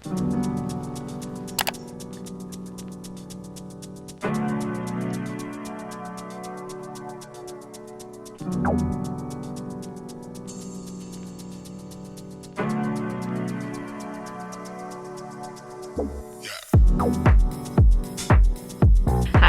Hi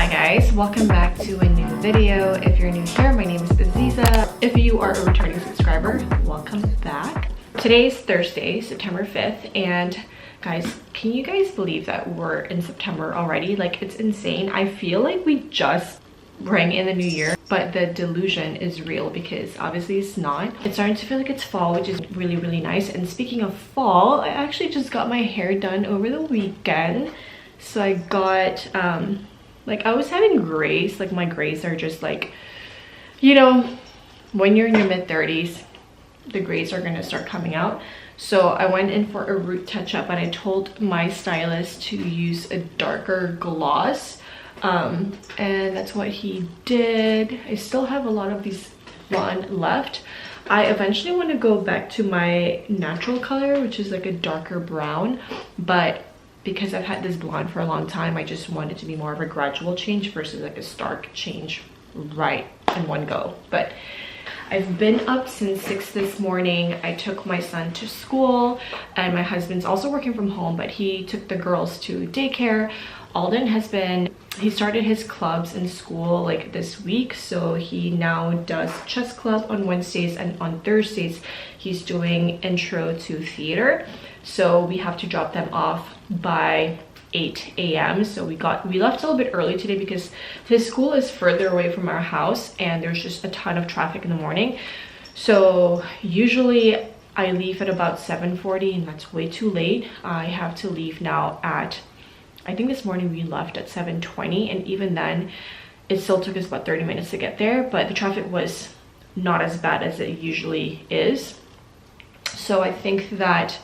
guys, welcome back to a new video. If you're new here, my name is Aziza. If you are a returning subscriber, welcome back. Today's Thursday, September 5th, and guys, can you guys believe that we're in September already? Like, it's insane. I feel like we just rang in the new year, but the delusion is real because obviously it's not. It's starting to feel like it's fall, which is really, really nice. And speaking of fall, I actually just got my hair done over the weekend. So I got, like, I was having grays. Like, my grays are just like, you know, when you're in your mid-30s, the grays are gonna start coming out. So I went in for a root touch-up, and I told my stylist to use a darker gloss. And that's what he did. I still have a lot of these blonde left. I eventually want to go back to my natural color, which is like a darker brown, but because I've had this blonde for a long time, I just want it to be more of a gradual change versus like a stark change right in one go. But I've been up since 6 this morning. I took my son to school, and my husband's also working from home, but he took the girls to daycare. Alden he started his clubs in school like this week, so he now does chess club on Wednesdays, and on Thursdays he's doing intro to theater. So we have to drop them off by 8 a.m. so we left a little bit early today because his school is further away from our house and there's just a ton of traffic in the morning. So usually I leave at about 7:40, and that's way too late. I have to leave now at, I think this morning we left at 7:20, and even then it still took us about 30 minutes to get there, but the traffic was not as bad as it usually is. So I think that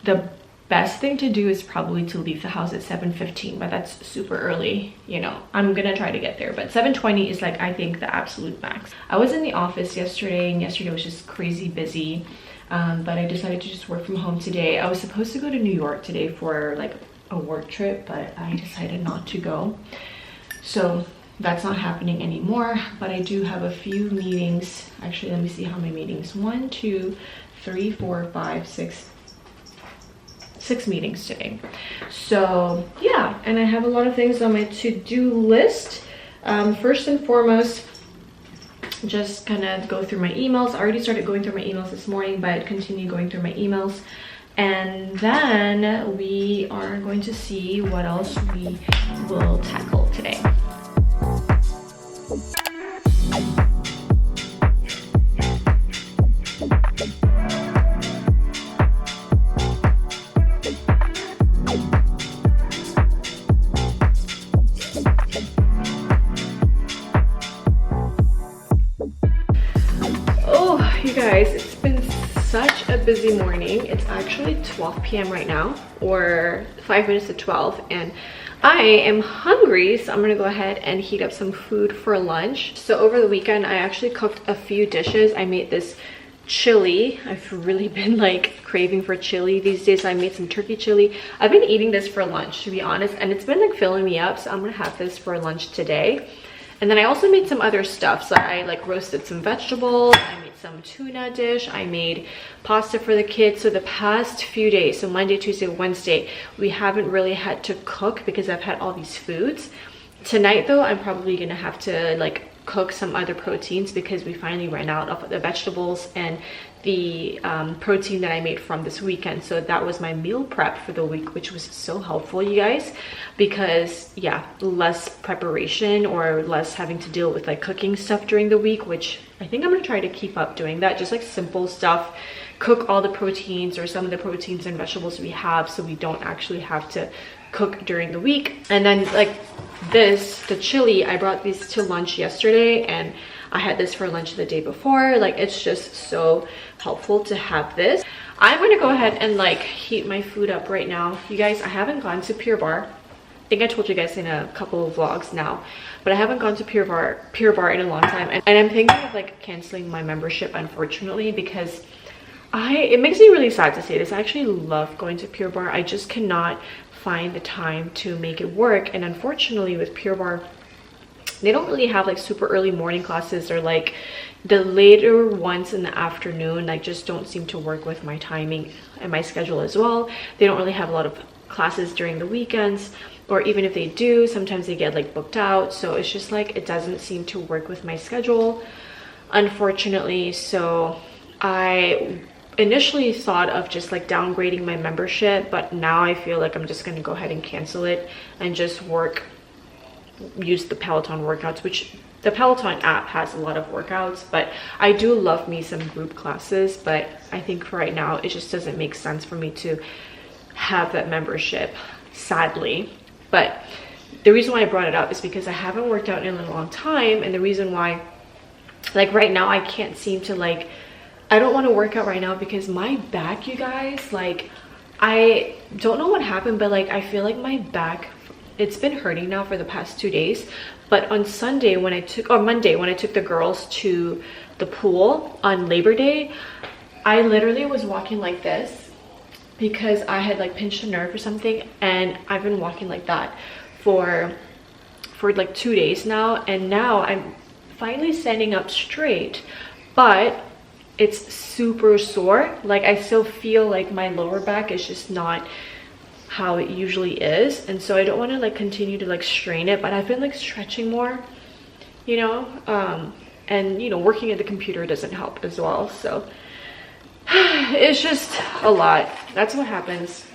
the best thing to do is probably to leave the house at 7:15, but that's super early, you know. I'm gonna try to get there, but 7:20 is like, I think, the absolute max. I was in the office yesterday, and yesterday was just crazy busy, but I decided to just work from home today. I was supposed to go to New York today for like a work trip, but I decided not to go, so that's not happening anymore. But I do have a few meetings. Actually, let me see how many meetings. 1, 2, 3, 4, 5, 6 meetings today. So yeah, and I have a lot of things on my to-do list. First and foremost, just gonna go through my emails. I already started going through my emails this morning, but continue going through my emails, and then we are going to see what else we will tackle today. Guys, it's been such a busy morning. It's actually 12 p.m. right now, or 5 minutes to 12, and I am hungry, so I'm gonna go ahead and heat up some food for lunch. So over the weekend I actually cooked a few dishes. I made this chili. I've really been like craving for chili these days. I made some turkey chili. I've been eating this for lunch, to be honest, and it's been like filling me up, so I'm gonna have this for lunch today. And then I also made some other stuff. So I like roasted some vegetables, I made some tuna dish, I made pasta for the kids. So the past few days, so Monday, Tuesday, Wednesday, we haven't really had to cook because I've had all these foods. Tonight though, I'm probably gonna have to like cook some other proteins because we finally ran out of the vegetables and the protein that I made from this weekend. So that was my meal prep for the week, which was so helpful, you guys, because yeah, less preparation or less having to deal with like cooking stuff during the week, which I think I'm gonna try to keep up doing that. Just like simple stuff, cook all the proteins or some of the proteins and vegetables we have, so we don't actually have to cook during the week. And then like the chili, I brought these to lunch yesterday, and I had this for lunch the day before. Like, it's just so helpful to have this. I'm gonna go ahead and like heat my food up right now. You guys, I haven't gone to Pure Barre. I think I told you guys in a couple of vlogs now, but I haven't gone to Pure Barre in a long time, and I'm thinking of like canceling my membership, unfortunately, because it makes me really sad to say this. I actually love going to Pure Barre. I just cannot find the time to make it work. And unfortunately with Pure Barre, they don't really have like super early morning classes, or like the later ones in the afternoon like just don't seem to work with my timing and my schedule as well. They don't really have a lot of classes during the weekends, or even if they do, sometimes they get like booked out. So it's just like it doesn't seem to work with my schedule, unfortunately. So I initially thought of just like downgrading my membership, but now I feel like I'm just going to go ahead and cancel it and just use the Peloton workouts, which the Peloton app has a lot of workouts, but I do love me some group classes. But I think for right now it just doesn't make sense for me to have that membership, sadly. But the reason why I brought it up is because I haven't worked out in a long time, and the reason why, like right now, I can't seem to like, I don't want to work out right now because my back, you guys, like I don't know what happened, but like I feel like my back, it's been hurting now for the past 2 days. But on Monday when I took the girls to the pool on Labor Day, I literally was walking like this because I had like pinched a nerve or something, and I've been walking like that for like 2 days now, and now I'm finally standing up straight, but it's super sore. Like I still feel like my lower back is just not how it usually is, and so I don't want to like continue to like strain it. But I've been like stretching more, you know, and you know, working at the computer doesn't help as well. So it's just a lot. That's what happens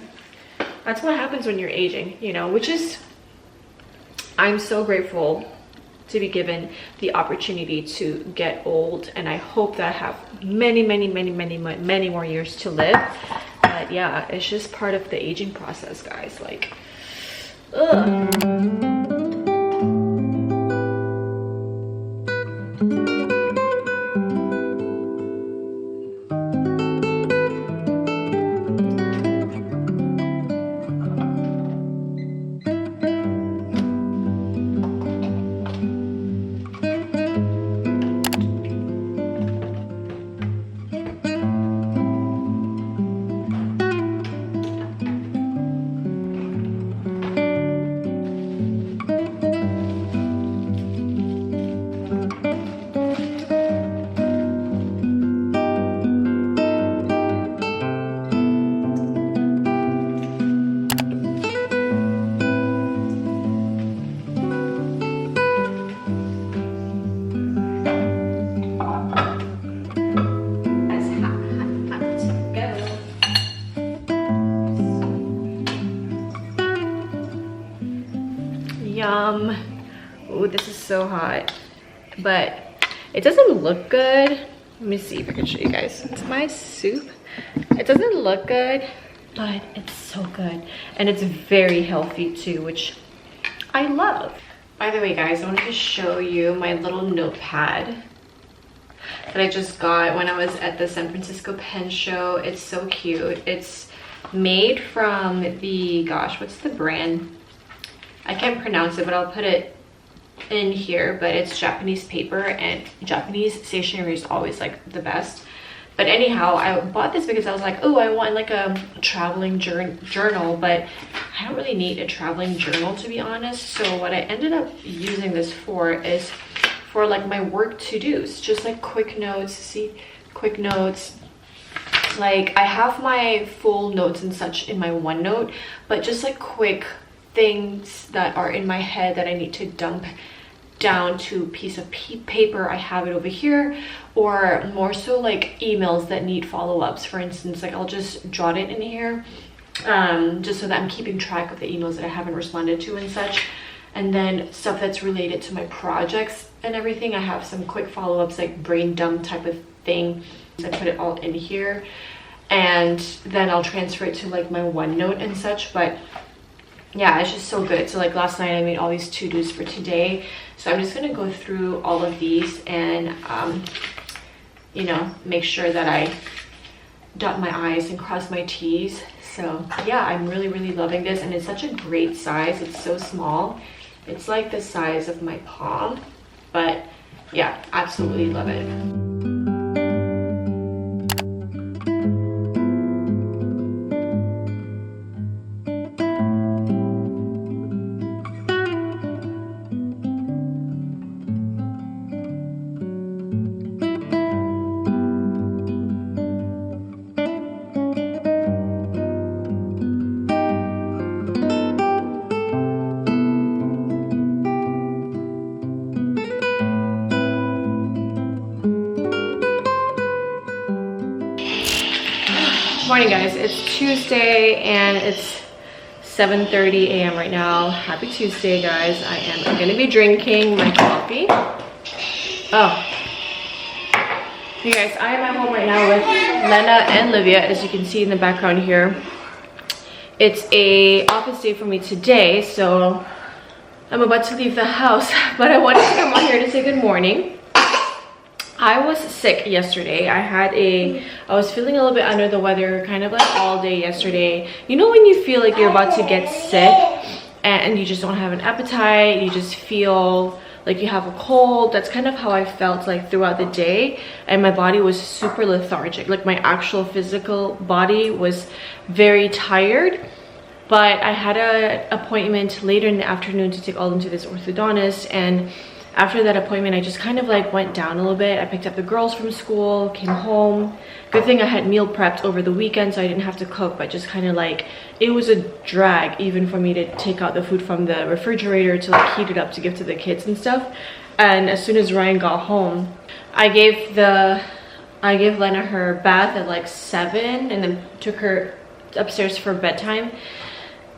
when you're aging, you know, which is, I'm so grateful to be given the opportunity to get old, and I hope that I have many more years to live. But yeah, it's just part of the aging process, guys. Like, ugh. Yum. Oh, this is so hot, but it doesn't look good. Let me see if I can show you guys. It's my soup. It doesn't look good, but it's so good, and it's very healthy too, which I love. By the way, guys, I wanted to show you my little notepad that I just got when I was at the San Francisco Pen Show. It's so cute. It's made from the, gosh, what's the brand? I can't pronounce it, but I'll put it in here. But it's Japanese paper, and Japanese stationery is always like the best. But anyhow, I bought this because I was like, oh, I want like a traveling journal, but I don't really need a traveling journal, to be honest. So what I ended up using this for is for like my work to-dos, just like quick notes. See, quick notes. Like I have my full notes and such in my OneNote, but just like quick things that are in my head that I need to dump down to a piece of paper, I have it over here. Or more so like emails that need follow-ups, for instance, like I'll just jot it in here, just so that I'm keeping track of the emails that I haven't responded to and such. And then stuff that's related to my projects and everything, I have some quick follow-ups, like brain dump type of thing. I put it all in here, and then I'll transfer it to like my OneNote and such. But yeah, it's just so good. So like last night I made all these to-dos for today, so I'm just gonna go through all of these and you know, make sure that I dot my I's and cross my T's. So yeah, I'm really loving this, and it's such a great size. It's so small. It's like the size of my palm, but yeah, absolutely love it. Morning guys, it's Tuesday and it's 7:30 a.m. right now. Happy Tuesday guys. I am gonna be drinking my coffee. Oh, you guys, I am at home right now with Lena and Livia, as you can see in the background here. It's a office day for me today, so I'm about to leave the house, but I wanted to come on here to say good morning. I was sick yesterday. I was feeling a little bit under the weather, kind of like all day yesterday. You know when you feel like you're about to get sick and you just don't have an appetite, you just feel like you have a cold? That's kind of how I felt like throughout the day, and my body was super lethargic. Like my actual physical body was very tired. But I had an appointment later in the afternoon to take all them to this orthodontist, and after that appointment I just kind of like went down a little bit. I picked up the girls from school, came home. Good thing I had meal prepped over the weekend so I didn't have to cook, but just kind of like it was a drag even for me to take out the food from the refrigerator to like heat it up to give to the kids and stuff. And as soon as Ryan got home, I gave Lena her bath at like 7 and then took her upstairs for bedtime.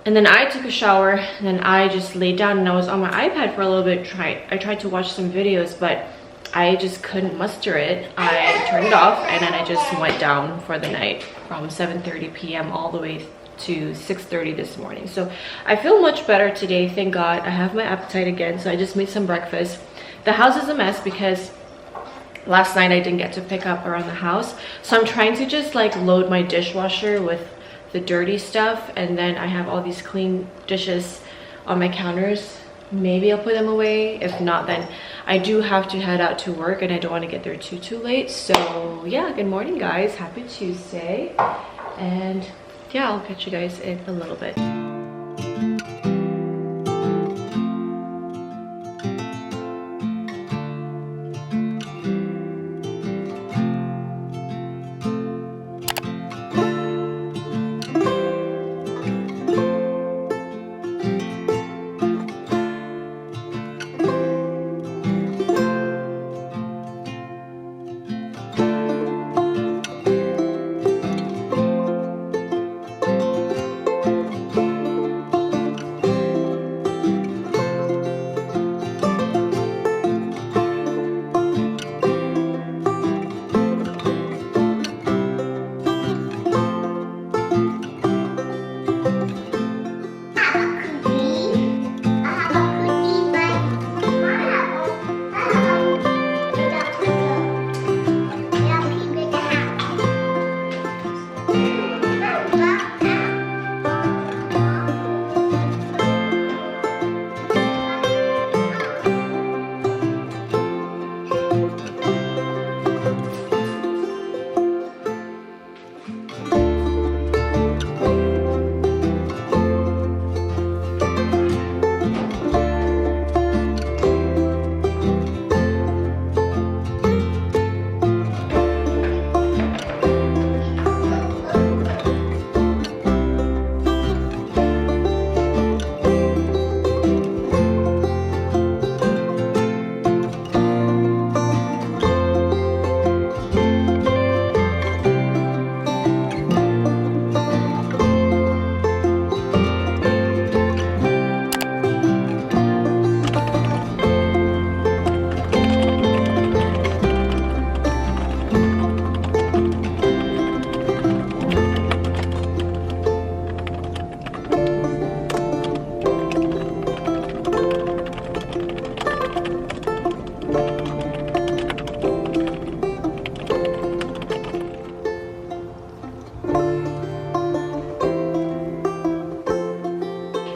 And then I took a shower, and then I just laid down and I was on my iPad for a little bit. I tried to watch some videos, but I just couldn't muster it. I turned it off and then I just went down for the night from 7:30 p.m. all the way to 6:30 this morning. So I feel much better today, thank God. I have my appetite again, so I just made some breakfast. The house is a mess because last night I didn't get to pick up around the house. So I'm trying to just like load my dishwasher with the dirty stuff, and then I have all these clean dishes on my counters. Maybe I'll put them away. If not, then I do have to head out to work and I don't want to get there too late. So yeah, good morning guys, happy Tuesday, and yeah, I'll catch you guys in a little bit.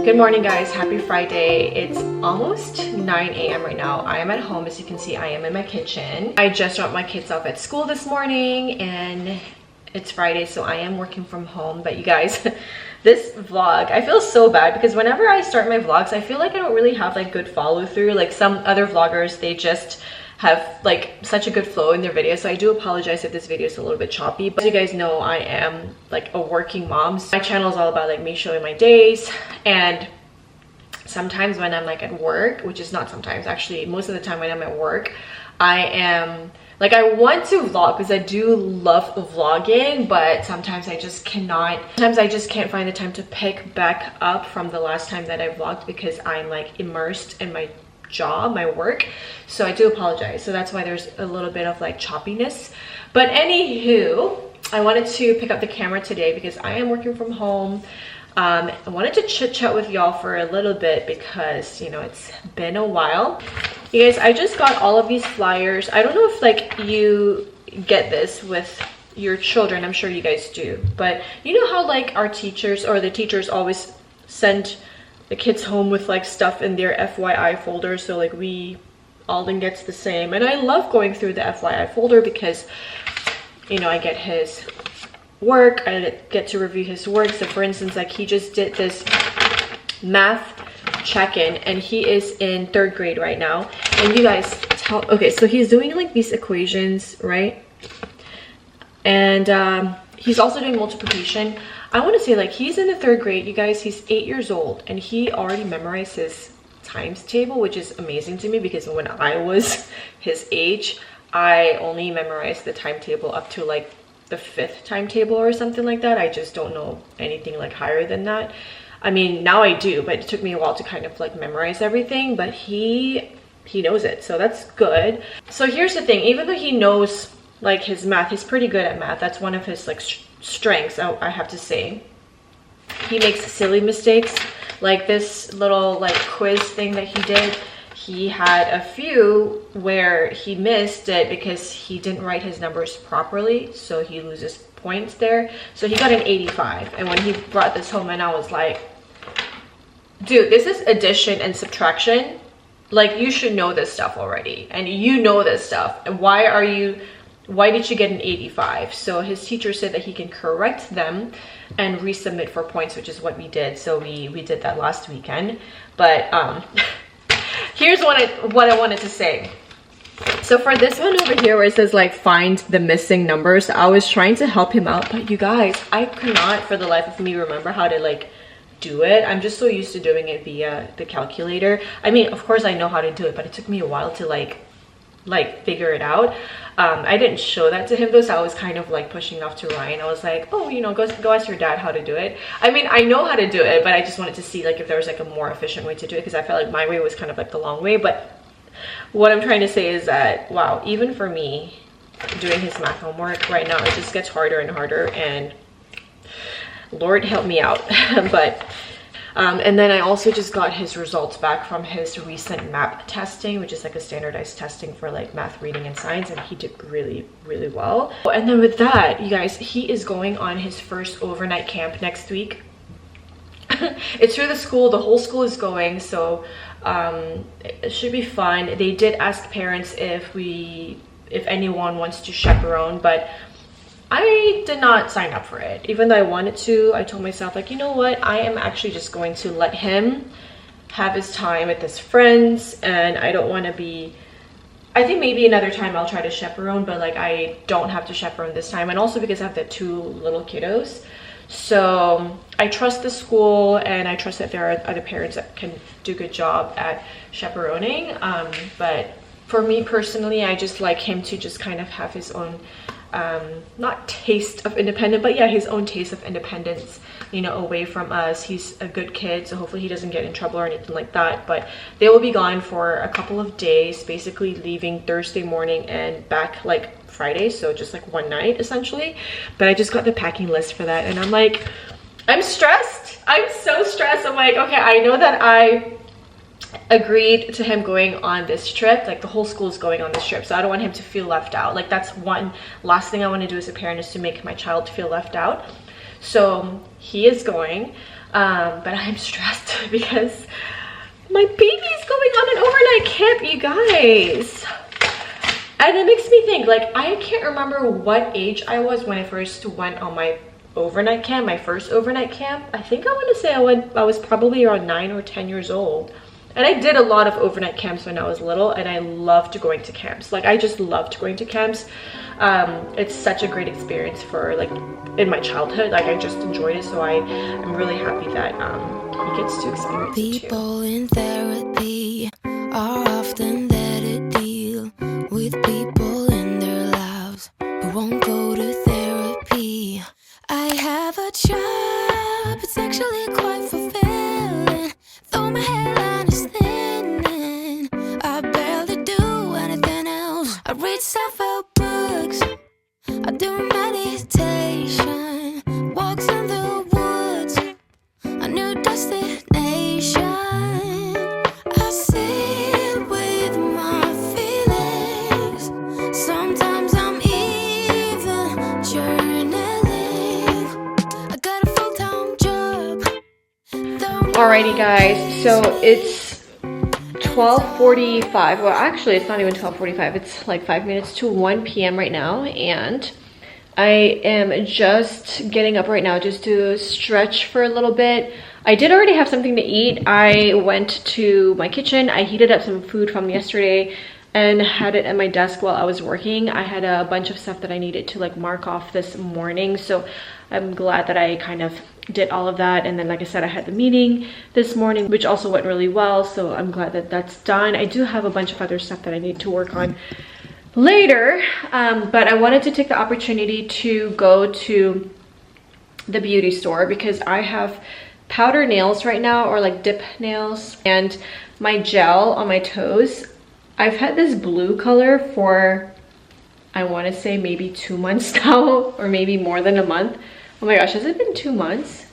Good morning guys, happy Friday. It's almost 9 a.m. right now. I am at home. As you can see, I am in my kitchen. I just dropped my kids off at school this morning and it's Friday, so I am working from home. But you guys, this vlog, I feel so bad because whenever I start my vlogs, I feel like I don't really have like good follow through. Like some other vloggers, they just have like such a good flow in their videos. So I do apologize if this video is a little bit choppy, but as you guys know, I am like a working mom. So my channel is all about like me showing my days, and sometimes when I'm like at work, which is not sometimes, actually most of the time when I'm at work, I am like, I want to vlog because I do love vlogging, but sometimes I just cannot. Sometimes I just can't find the time to pick back up from the last time that I vlogged because I'm like immersed in my job, my work. So I do apologize. So that's why there's a little bit of like choppiness. But anywho, I wanted to pick up the camera today because I am working from home. I wanted to chit chat with y'all for a little bit because, you know, it's been a while. You guys, I just got all of these flyers. I don't know if like you get this with your children. I'm sure you guys do. But you know how like our teachers or the teachers always send the kids home with like stuff in their FYI folder. So like Alden gets the same. And I love going through the FYI folder because, you know, I get his work, I get to review his work. So for instance, like he just did this math check-in and he is in 3rd grade right now. And you guys okay, so he's doing like these equations, right? And he's also doing multiplication. I want to say like he's in the 3rd grade, you guys. He's 8 years old and he already memorized his times table, which is amazing to me because when I was his age, I only memorized the timetable up to like the 5th timetable or something like that. I just don't know anything like higher than that. I mean, now I do, but it took me a while to kind of like memorize everything, but he knows it, so that's good. So here's the thing, even though he knows like his math, he's pretty good at math. That's one of his like strengths, I have to say. He makes silly mistakes, like this little like quiz thing that he did. He had a few where he missed it because he didn't write his numbers properly, so he loses points there. So he got an 85, and when he brought this home and I was like, dude, this is addition and subtraction. Like, you should know this stuff already, and you know this stuff, and why did you get an 85? So his teacher said that he can correct them and resubmit for points, which is what we did. So we did that last weekend. But here's what I wanted to say. So for this one over here where it says like find the missing numbers, I was trying to help him out, but you guys, I cannot for the life of me remember how to like do it. I'm just so used to doing it via the calculator. I mean, of course I know how to do it, but it took me a while to like figure it out. I didn't show that to him though, so I was kind of like pushing off to Ryan. I was like, oh, you know, go ask your dad how to do it. I mean, I know how to do it, but I just wanted to see like if there was like a more efficient way to do it, because I felt like my way was kind of like the long way. But what I'm trying to say is that, wow, even for me doing his math homework right now, it just gets harder and harder, and Lord help me out. But and then I also just got his results back from his recent MAP testing, which is like a standardized testing for like math, reading, and science, and he did really, really well. And then with that, you guys, he is going on his first overnight camp next week. It's through the school, the whole school is going, so it should be fun. They did ask parents if anyone wants to chaperone, but I did not sign up for it. Even though I wanted to, I told myself like, you know what, I am actually just going to let him have his time with his friends, and I don't want to be, I think maybe another time I'll try to chaperone, but like I don't have to chaperone this time. And also because I have the 2 little kiddos, so I trust the school and I trust that there are other parents that can do a good job at chaperoning. But for me personally, I just like him to just kind of have his own not taste of independence, but yeah, his own taste of independence, you know, away from us. He's a good kid, so hopefully he doesn't get in trouble or anything like that. But they will be gone for a couple of days, basically leaving Thursday morning and back like Friday, so just like one night essentially. But I just got the packing list for that, and I'm like, I'm stressed. I'm so stressed. I'm like, okay, I know that I agreed to him going on this trip, like the whole school is going on this trip, so I don't want him to feel left out. Like that's one last thing I want to do as a parent, is to make my child feel left out. So he is going, but I'm stressed because my baby's going on an overnight camp, you guys. And it makes me think, like, I can't remember what age I was when I first went on my overnight camp, my first overnight camp. I think I want to say I was probably around 9 or 10 years old. And I did a lot of overnight camps when I was little, and I loved going to camps. Like, I just loved going to camps. It's such a great experience for, like, in my childhood. Like, I just enjoyed it, so I'm really happy that he gets to experience it too. People in therapy are often there to deal with with people in their lives who won't go to therapy. I have a job, it's actually quite fulfilling. Though my hairline is thinning, I barely do anything else. I read self-help books, I do meditation, walks in the woods, a new destination. I sit with my feelings. Sometimes I'm even journaling. I got a full-time job. Alrighty guys, so it's 12:45. Well, actually it's not even 12:45. It's like 5 minutes to 1 p.m. right now, and I am just getting up right now just to stretch for a little bit. I did already have something to eat. I went to my kitchen. I heated up some food from yesterday and had it at my desk while I was working. I had a bunch of stuff that I needed to like mark off this morning, so I'm glad that I kind of did all of that. And then, like I said, I had the meeting this morning, which also went really well, so I'm glad that that's done. I do have a bunch of other stuff that I need to work on later, but I wanted to take the opportunity to go to the beauty store because I have powder nails right now, or like dip nails, and my gel on my toes. I've had this blue color for, I want to say maybe 2 months now, or maybe more than a month. Oh my gosh, has it been 2 months?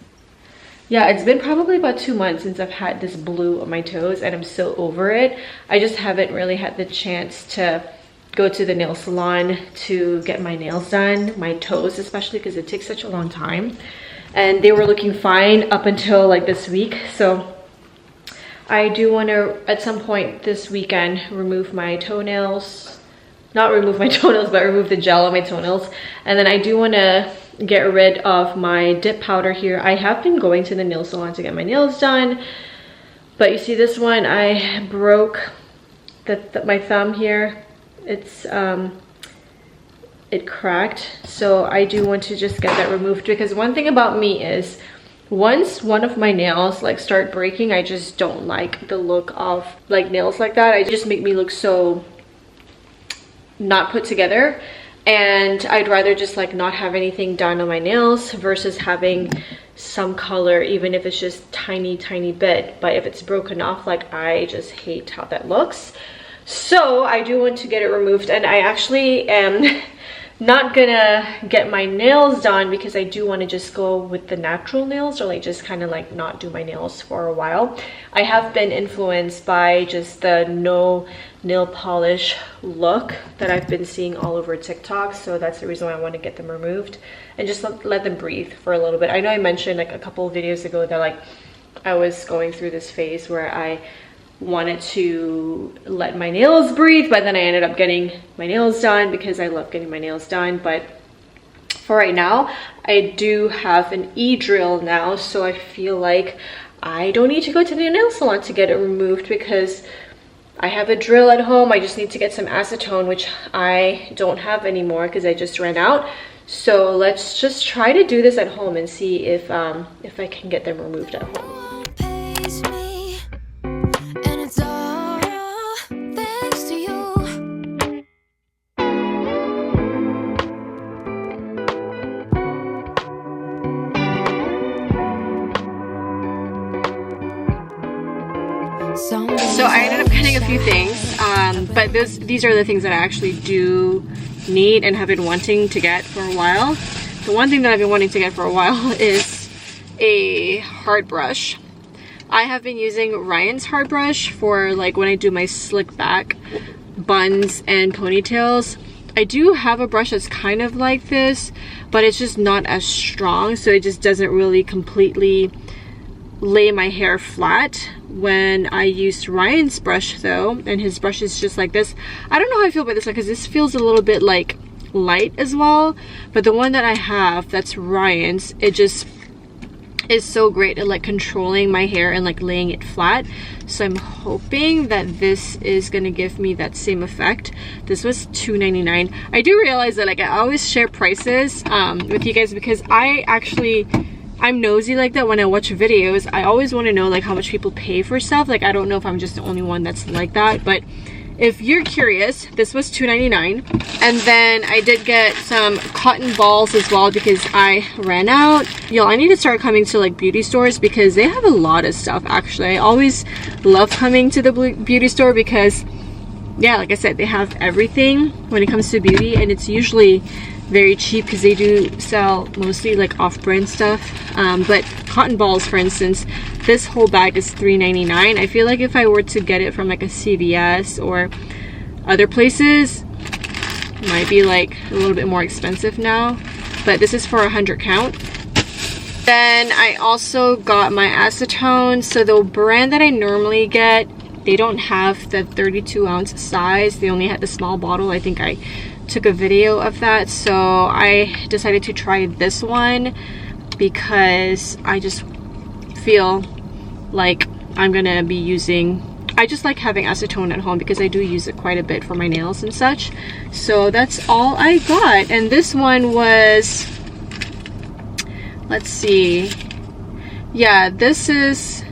Yeah, it's been probably about 2 months since I've had this blue on my toes, and I'm so over it. I just haven't really had the chance to go to the nail salon to get my nails done, my toes especially, because it takes such a long time. And they were looking fine up until like this week. So I do want to, at some point this weekend, remove my toenails. Not remove my toenails, but remove the gel on my toenails. And then I do want to get rid of my dip powder here. I have been going to the nail salon to get my nails done. But you see this one, I broke my thumb here. It cracked, so I do want to just get that removed, because one thing about me is once one of my nails like start breaking, I just don't like the look of like nails like that. It just make me look so not put together, and I'd rather just like not have anything done on my nails versus having some color, even if it's just tiny bit. But if it's broken off, like I just hate how that looks. So I do want to get it removed, and I actually am not gonna get my nails done because I do want to just go with the natural nails, or like just kind of like not do my nails for a while. I have been influenced by just the no nail polish look that I've been seeing all over TikTok, so that's the reason why I want to get them removed and just let them breathe for a little bit. I know I mentioned like a couple of videos ago that like I was going through this phase where I wanted to let my nails breathe, but then I ended up getting my nails done because I love getting my nails done. But for right now, I do have an e-drill now, so I feel like I don't need to go to the nail salon to get it removed because I have a drill at home. I just need to get some acetone, which I don't have anymore because I just ran out. So let's just try to do this at home and see if I can get them removed at home. So I ended up getting a few things, but these are the things that I actually do need and have been wanting to get for a while. The one thing that I've been wanting to get for a while is a hard brush. I have been using Ryan's hard brush for like when I do my slick back buns and ponytails. I do have a brush that's kind of like this, but it's just not as strong, so it just doesn't really completely lay my hair flat. When I used Ryan's brush though, and his brush is just like this, I don't know how I feel about this one because this feels a little bit like light as well, but the one that I have that's Ryan's, it just is so great at like controlling my hair and like laying it flat. So I'm hoping that this is gonna give me that same effect. This was $2.99. I do realize that like I always share prices with you guys because I'm nosy like that when I watch videos. I always want to know like how much people pay for stuff. Like I don't know if I'm just the only one that's like that, but if you're curious, this was $2.99. And then I did get some cotton balls as well because I ran out. Y'all, I need to start coming to like beauty stores because they have a lot of stuff actually. I always love coming to the beauty store because, yeah, like I said, they have everything when it comes to beauty, and it's usually very cheap because they do sell mostly like off-brand stuff. But cotton balls, for instance, this whole bag is $3.99. I feel like if I were to get it from like a CVS or other places, it might be like a little bit more expensive now, but this is for 100 count. Then I also got my acetone. So the brand that I normally get, they don't have the 32 ounce size. They only had the small bottle. I think I took a video of that. So I decided to try this one because I just feel like I'm gonna be using, I just like having acetone at home because I do use it quite a bit for my nails and such. So that's all I got. And this one was, let's see, yeah, this is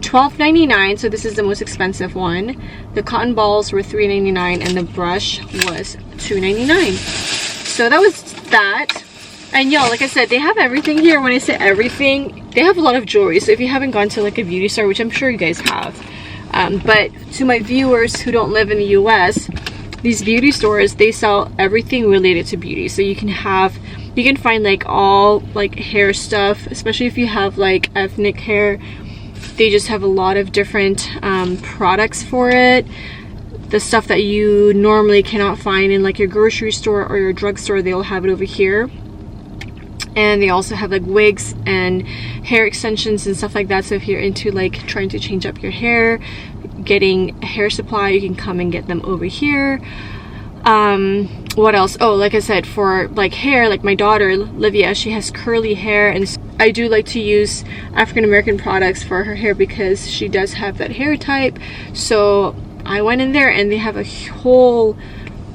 $12.99, so this is the most expensive one. The cotton balls were $3.99 and the brush was $2.99. So that was that. And y'all, like I said, they have everything here. When I say everything, they have a lot of jewelry. So if you haven't gone to like a beauty store, which I'm sure you guys have, but to my viewers who don't live in the US, these beauty stores, they sell everything related to beauty. So you can find like all like hair stuff, especially if you have like ethnic hair. They just have a lot of different products for it. The stuff that you normally cannot find in like your grocery store or your drugstore, they'll have it over here. And they also have like wigs and hair extensions and stuff like that. So if you're into like trying to change up your hair, getting a hair supply, you can come and get them over here. What else? Oh, like I said, for like hair, like my daughter Livia, she has curly hair, and I do like to use African American products for her hair because she does have that hair type. So I went in there and they have a whole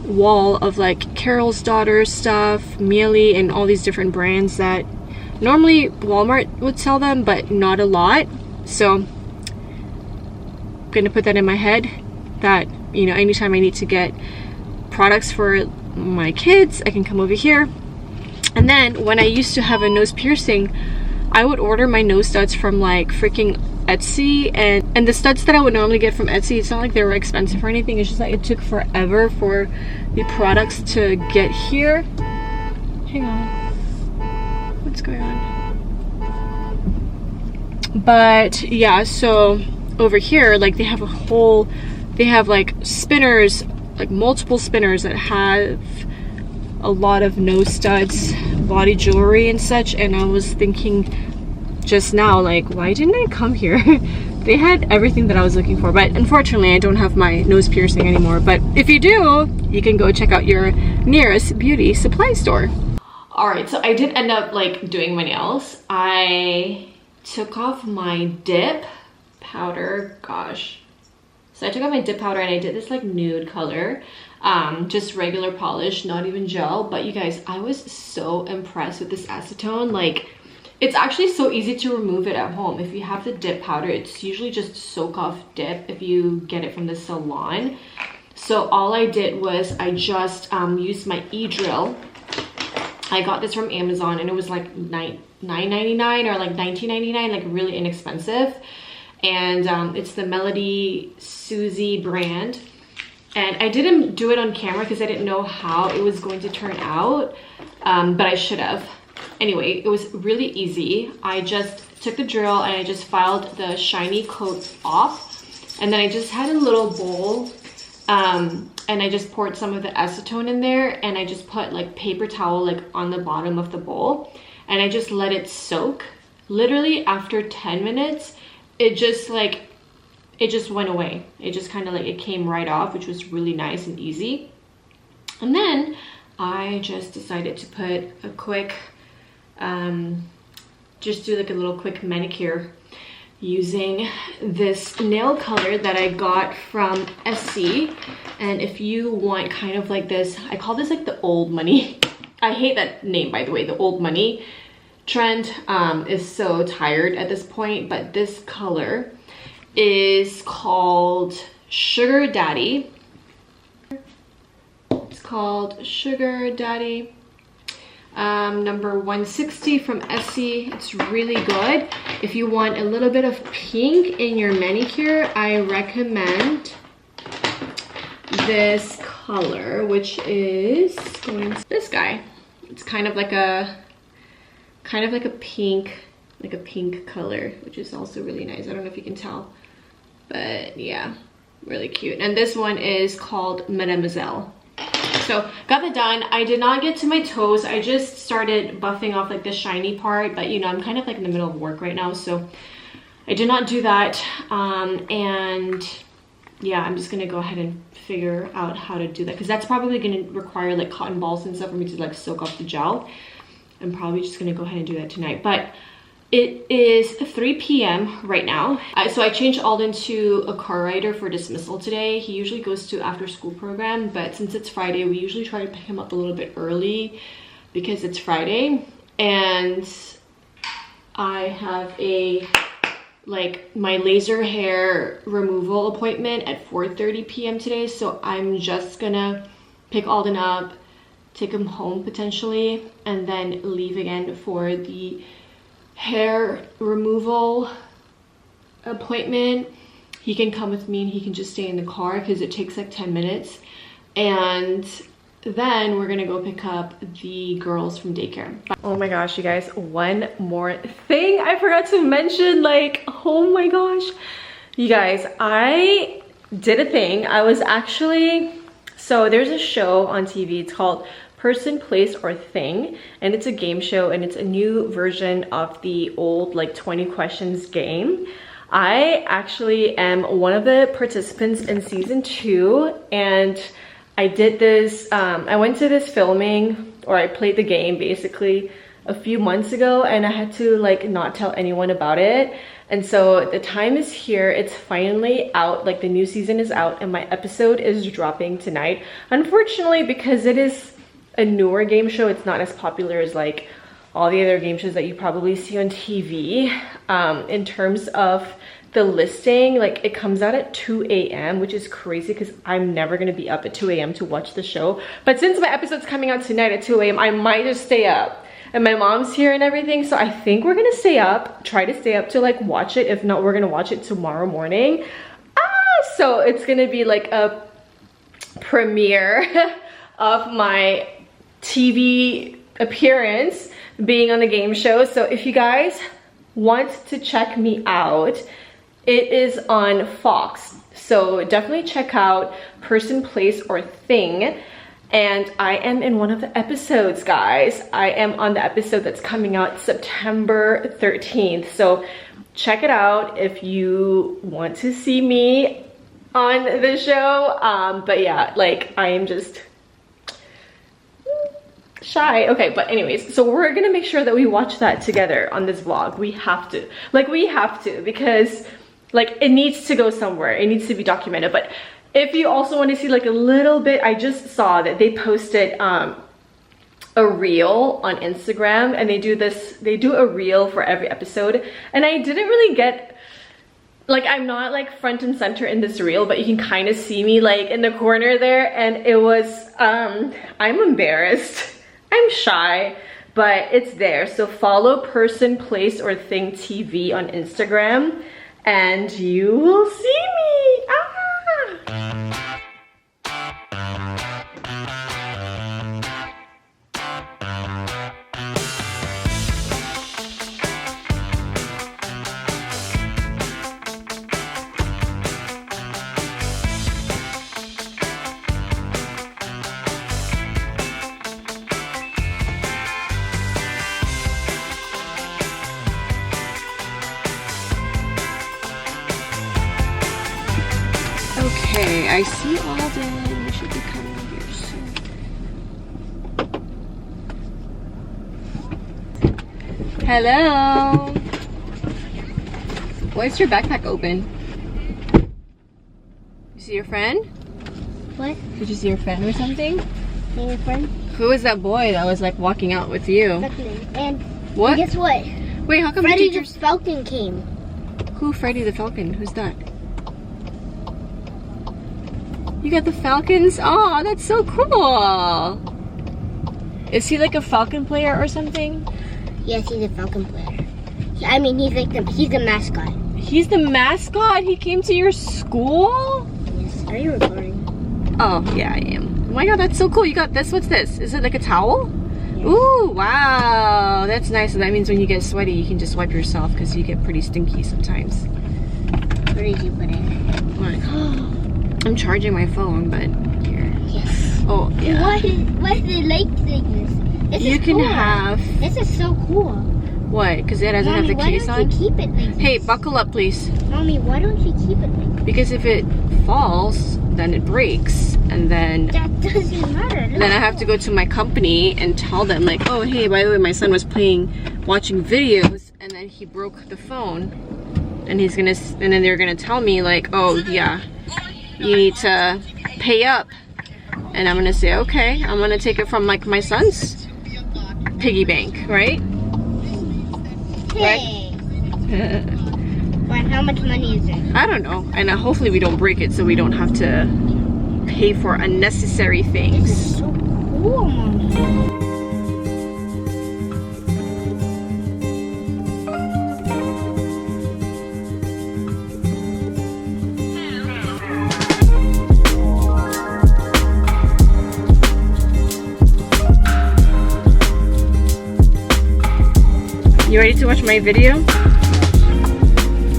wall of like Carol's Daughter stuff, Mealy, and all these different brands that normally Walmart would sell them, but not a lot. So I'm gonna put that in my head that, you know, anytime I need to get products for my kids, I can come over here. And then when I used to have a nose piercing, I would order my nose studs from like freaking Etsy, and the studs that I would normally get from Etsy, it's not like they were expensive or anything, it's just like it took forever for the products to get here. Hang on, what's going on? But yeah, so over here, like they have like spinners, like multiple spinners that have a lot of nose studs, body jewelry and such. And I was thinking just now, like, why didn't I come here? They had everything that I was looking for, but unfortunately I don't have my nose piercing anymore. But if you do, you can go check out your nearest beauty supply store. All right, so I did end up like doing my nails. I took off my dip powder, gosh. So I took out my dip powder and I did this like nude color, just regular polish, not even gel. But you guys, I was so impressed with this acetone. Like, it's actually so easy to remove it at home. If you have the dip powder, it's usually just soak off dip if you get it from the salon. So all I did was I just used my e-drill. I got this from Amazon and it was like $9.99 or like $19.99, like really inexpensive. And it's the Melody Susie brand. And I didn't do it on camera because I didn't know how it was going to turn out, but I should have. Anyway, it was really easy. I just took the drill and I just filed the shiny coats off. And then I just had a little bowl and I just poured some of the acetone in there, and I just put like paper towel like on the bottom of the bowl, and I just let it soak. Literally after 10 minutes, it just went away. It just kind of like, it came right off, which was really nice and easy. And then I just decided to put a quick, just do like a little quick manicure using this nail color that I got from Essie. And if you want kind of like this, I call this like the old money. I hate that name, by the way, the old money trend is so tired at this point, but this color is called Sugar Daddy. It's called Sugar Daddy. Number 160 from Essie. It's really good. If you want a little bit of pink in your manicure, I recommend this color, which is this guy. It's kind of like a pink, color, which is also really nice. I don't know if you can tell, but yeah, really cute. And this one is called Mademoiselle. So got that done. I did not get to my toes. I just started buffing off like the shiny part, but you know, I'm kind of like in the middle of work right now, so I did not do that. And yeah, I'm just gonna go ahead and figure out how to do that, because that's probably gonna require like cotton balls and stuff for me to like soak up the gel. I'm probably just gonna go ahead and do that tonight. But it is 3 p.m. right now. So I changed Alden to a car rider for dismissal today. He usually goes to after school program, but since it's Friday, we usually try to pick him up a little bit early because it's Friday. And I have my laser hair removal appointment at 4:30 p.m. today. So I'm just gonna pick Alden up, take him home potentially, and then leave again for the hair removal appointment. He can come with me and he can just stay in the car because it takes like 10 minutes. And then we're gonna go pick up the girls from daycare. Oh my gosh, you guys, one more thing I forgot to mention. Like, oh my gosh, you guys, I did a thing. I was actually, so there's a show on TV, it's called Person, Place, or Thing, and it's a game show, and it's a new version of the old like 20 questions game. I actually am one of the participants in season 2, and I did this, I went to this filming, or I played the game basically a few months ago, and I had to like not tell anyone about it. And so the time is here, it's finally out, like the new season is out, and my episode is dropping tonight. Unfortunately, because it is a newer game show, it's not as popular as like all the other game shows that you probably see on TV. In terms of the listing, like it comes out at 2 a.m, which is crazy because I'm never gonna be up at 2 a.m. to watch the show. But since my episode's coming out tonight at 2 a.m, I might just stay up. And my mom's here and everything, so I think we're gonna stay up, try to stay up to like watch it. If not, we're gonna watch it tomorrow morning. So it's gonna be like a premiere of my TV appearance being on the game show. So if you guys want to check me out, it is on Fox, so definitely check out Person, Place, or Thing. And I am in one of the episodes, guys. I am on the episode that's coming out September 13th, so check it out if you want to see me on the show. But yeah, like I am just shy. Okay, but anyways, so we're gonna make sure that we watch that together on this vlog. We have to, because like it needs to go somewhere, it needs to be documented. But if you also want to see like a little bit, I just saw that they posted a reel on Instagram, and they do a reel for every episode, and I didn't really get, like, I'm not like front and center in this reel, but you can kind of see me like in the corner there, and it was I'm embarrassed. I'm shy, but it's there. So follow Person, Place, or Thing TV on Instagram and you will see me. Okay, I see Alden. We should be coming here soon. Hello. Why is your backpack open? You see your friend? What? Did you see your friend or something? See your friend? Who was that boy that was like walking out with you? And What? guess what? Wait, how come Freddy the the Falcon came. Who? Freddy the Falcon? Who's that? You got the Falcons? Oh, that's so cool. Is he like a Falcon player or something? Yes, he's a Falcon player. I mean, he's the mascot. He's the mascot? He came to your school? Yes. Are you recording? Oh, yeah, I am. Oh my god, that's so cool. You got this. What's this? Is it like a towel? Yes. Ooh, wow. That's nice. So that means when you get sweaty, you can just wipe yourself because you get pretty stinky sometimes. Where did you put it? What? I'm charging my phone, but here. Yes. Oh, yeah. Why is the lake like this? You can have... This is so cool. What? Because it doesn't have the case on? Why don't you keep it like this? Hey, buckle up, please. Mommy, why don't you keep it like this? Because if it falls, then it breaks, and then... That doesn't matter. Then I have to go to my company and tell them, like, oh, hey, by the way, my son was watching videos, and then he broke the phone, and then they're gonna tell me, like, oh, yeah, you need to pay up. And I'm gonna say, okay, I'm gonna take it from, like, my son's piggy bank, right? Hey. Right? How much money is it? I don't know. And hopefully we don't break it so we don't have to pay for unnecessary things. This is so cool, Mommy. You ready to watch my video?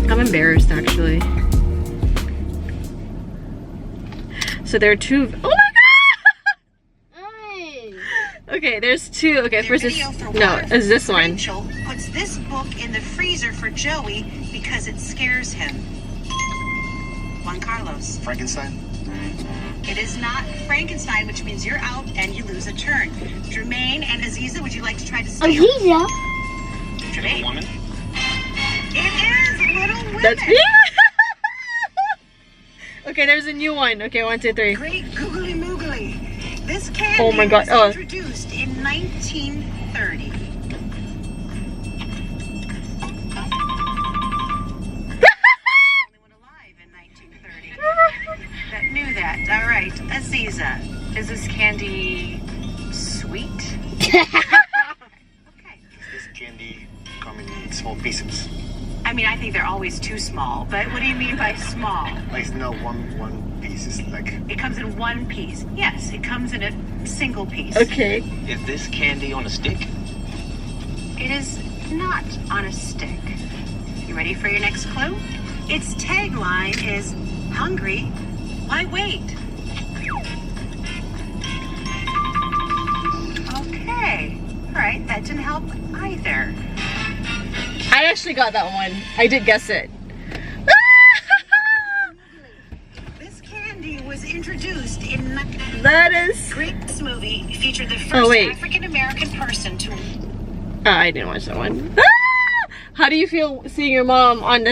I'm embarrassed actually. So there are two. Oh my god! Okay, there's two. Okay, first is it's this one. Rachel puts this book in the freezer for Joey because it scares him. Juan Carlos. Frankenstein? It is not Frankenstein, which means you're out and you lose a turn. Jermaine and Aziza, would you like to try to steal? Aziza? Jermaine. Woman? It is Little Women. That's Okay, there's a new one. Okay, 1, 2, 3. Great googly moogly. This candy Oh my god. was introduced in 1930. Only one alive in 1930 that knew that. All right, Aziza, is this candy sweet? Okay. This candy come in small pieces. I mean, I think they're always too small, but what do you mean by small? Like no one piece is like. It comes in one piece. Yes, it comes in a single piece. Okay. Is this candy on a stick? It is not on a stick. You ready for your next clue? Its tagline is, hungry, why wait? Okay. All right, that didn't help either. I actually got that one. I did guess it. This candy was introduced in That is... This movie featured the first African-American person to... I didn't watch that one. How do you feel seeing your mom in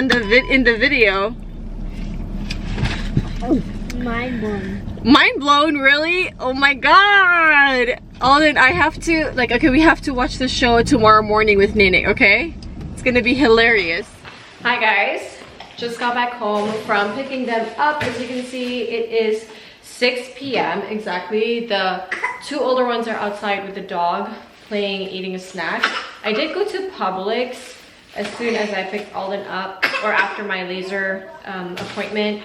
the video? Oh, mind blown. Mind blown, really? Oh my god! Oh, then I have to, like, okay, we have to watch the show tomorrow morning with Nene, okay? It's gonna be hilarious. Hi guys, just got back home from picking them up. As you can see, it is 6 p.m. exactly. The two older ones are outside with the dog, playing, eating a snack. I did go to Publix as soon as I picked Alden up, or after my laser appointment.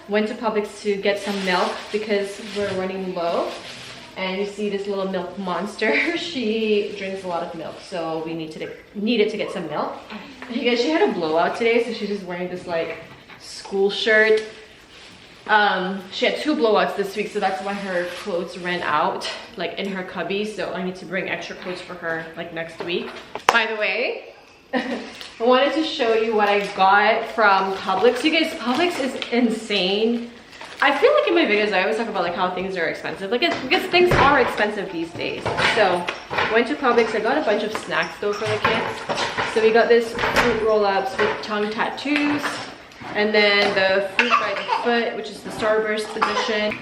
Went to Publix to get some milk because we're running low. And you see this little milk monster. She drinks a lot of milk, so we needed to get some milk. And you guys, she had a blowout today, so she's just wearing this like school shirt. She had 2 blowouts this week, so that's why her clothes ran out, like in her cubby. So I need to bring extra clothes for her like next week. By the way, I wanted to show you what I got from Publix. You guys, Publix is insane. I feel like in my videos I always talk about like how things are expensive, like because things are expensive these days. So went to Publix. I got a bunch of snacks though for the kids. So we got this fruit roll-ups with tongue tattoos, and then the fruit by the foot, which is the Starburst edition.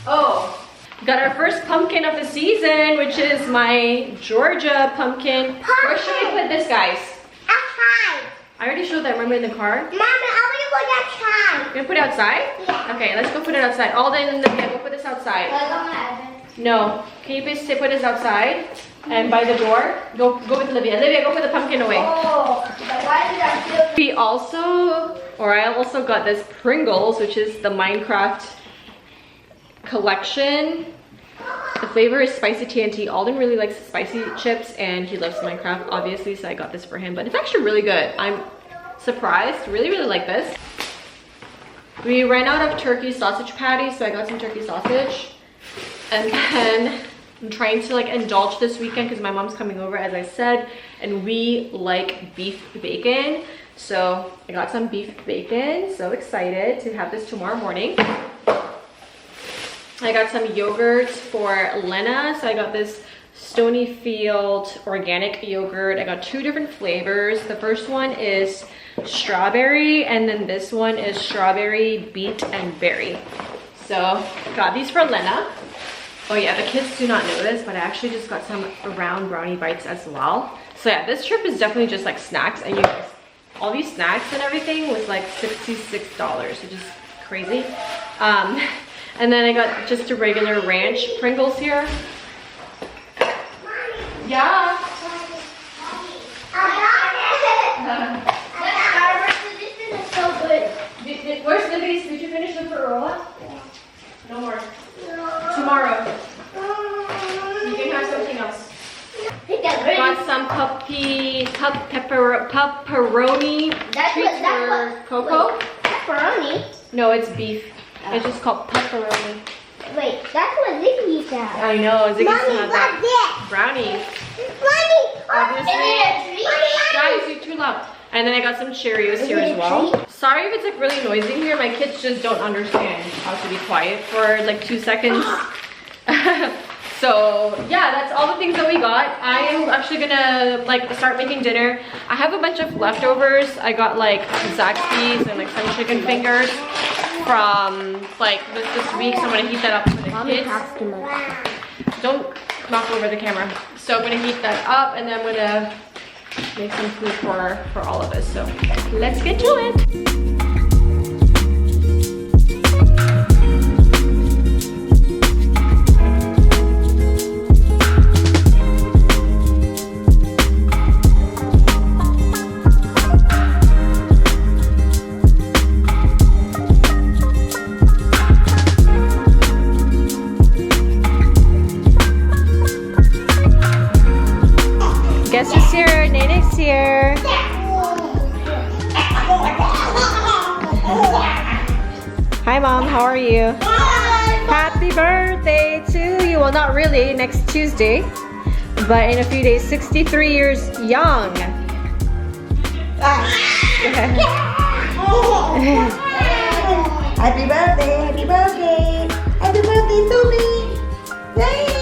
Oh, we got our first pumpkin of the season, which is my Georgia pumpkin. Where should we put this, guys? Outside. I already showed that. Remember in the car? Mommy, I want to go outside. You're gonna put it outside? Yeah. Okay, let's go put it outside. Alden and Olivia, go put this outside. No. Can you please put this outside? And by the door? Go with Olivia. Olivia, go put the pumpkin away. Oh, why did I feel? I also got this Pringles, which is the Minecraft collection. The flavor is spicy TNT. Alden really likes spicy chips and he loves Minecraft, obviously, so I got this for him. But it's actually really good. I'm surprised. Really, really like this. We ran out of turkey sausage patties, so I got some turkey sausage. And then I'm trying to like indulge this weekend because my mom's coming over, as I said, and we like beef bacon. So I got some beef bacon. So excited to have this tomorrow morning. I got some yogurt for Lena. So I got this Stonyfield organic yogurt. I got 2 different flavors. The first one is strawberry, and then this one is strawberry, beet, and berry. So got these for Lena. Oh yeah, the kids do not know this, but I actually just got some round brownie bites as well. So yeah, this trip is definitely just like snacks, and you guys, all these snacks and everything was like $66, which is crazy. And then I got just a regular ranch Pringles here. Yeah. Where's Libby's? Did you finish the Corolla? No more. Tomorrow. You can have something else. Got some pepperoni treats for Coco. Pepperoni? No, it's beef. It's just called pepperoni. Wait, that's what Ziggy used to have. I know, Ziggy Mommy, had what's that. this? Brownie. Mommy! Obviously. Is it a treat? Guys, you're too loud. And then I got some Cheerios here as well. Sorry if it's like really noisy here. My kids just don't understand how to be quiet for like 2 seconds. So yeah, that's all the things that we got. I am actually gonna like start making dinner. I have a bunch of leftovers. I got like Zaxby's and like some chicken fingers from like this week. So I'm gonna heat that up for the kids. Don't knock over the camera. So I'm gonna heat that up and then I'm gonna make some food for all of us. So let's get to it. Guess who's here? Nene's here. Hi Mom, how are you? Happy birthday to you. Well, not really, next Tuesday, but in a few days, 63 years young. Happy birthday, happy birthday, happy birthday to me. Yay!